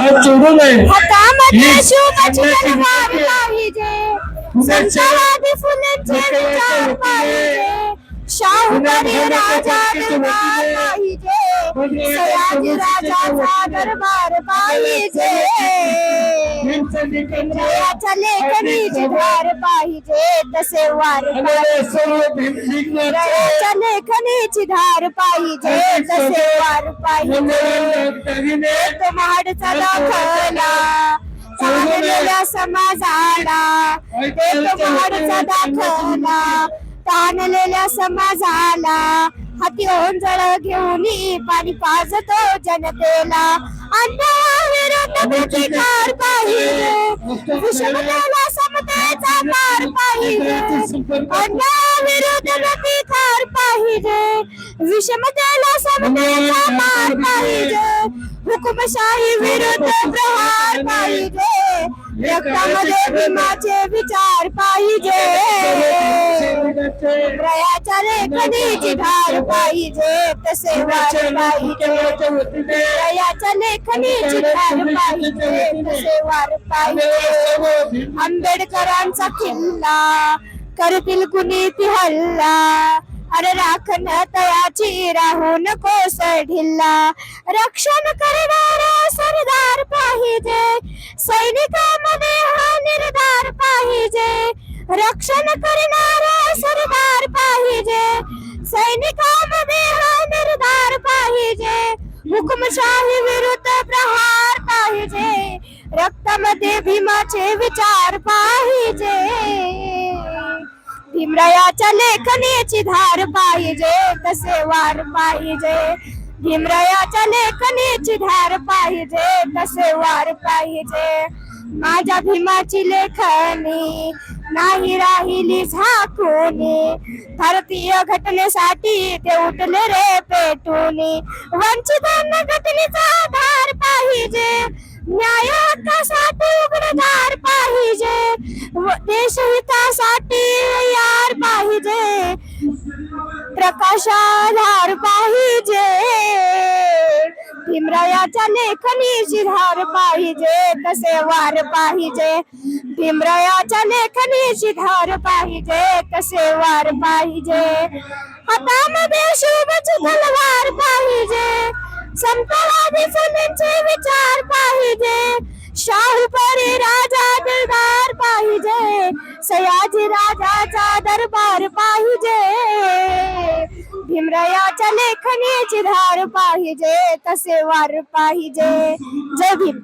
हात जोडू नये. हातामध्ये शुभाची तलवार पाहिजे, संतावादी फुलेंचे विचार पाहिजे, शाहूकारी राजा दरबार पाहिजे, सयाजी राजाचा दरबार पाहिजे, इंद्रियाच्या लेखणीची धार पाहिजे तसे वार पाहिजे, इंद्रियाच्या लेखणीची धार पाहिजे तसे वार पाहिजे. तो महाडचा दाखला ताणलेल्या समाजाला, तो महाडचा दाखला ताणलेल्या समाजाला, हाती ओंजळ घेऊन पाणी पाजतो जनतेला. अन्यायाविरुद्ध प्रतिकार पाहिजे, विषमतेला समतेचा मार पाहिजे, अन्यायाविरुद्ध प्रतिकार पाहिजे, विषमतेला समतेचा मार पाहिजे, हुकुमशाही विरुद्ध प्रहार पाहिजे, रक्तामध्ये भीमाचे विचार पाहिजे, इंद्रियाच्या लेखणीची धार पाहिजे तसे वार पाहिजे, इंद्रियाच्या लेखणीची धार पाहिजे तसे वार पाहिजे. आंबेडकरांचा किल्ला करतील कुणी ती हल्ला, अरे राखण तयाची राहू नकोस ढिल्ला, रक्षण करणारा सरदार पाहिजे, सैनिकांमध्ये हा निर्धार पाहिजे, रक्षण करणारा सरदार पाहिजे, सैनिकांमध्ये हा निर्धार पाहिजे, हुकुमशाही विरुद्ध प्रहार पाहिजे, रक्तामध्ये भीमाचे विचार पाहिजे, भीमरायाच्या लेखणीची धार पाहिजे तसे वार पाहिजे, भीमरायाच्या लेखणीची धार पाहिजे तसे वार पाहिजे. माझ्या भीमाची लेखणी नाही राहिली झाकूनी, भारतीय घटनेसाठी ते उठले रे पेटूनी, वंचितांना घटनेचा आधार पाहिजे, न्याय हक्कासाठी उघडदार पाहिजे, देशहितासाठी यार पाहिजे, प्रकाशाधार पाहिजे, भीमरायाच्या लेखणीची धार पाहिजे तसे वार पाहिजे, भीमरायाच्या लेखणीची धार पाहिजे तसे वार पाहिजे. हातामध्ये शुभाची तलवार पाहिजे, समतावादी फुलेंचे विचार पाहिजे, शाहूकारी राजा दरबार पाहिजे, सयाजी राजाचा दरबार पाहिजे, भीमरायाच्या लेखणीची धार पाहिजे तसे वार पाहिजे. जय भीम.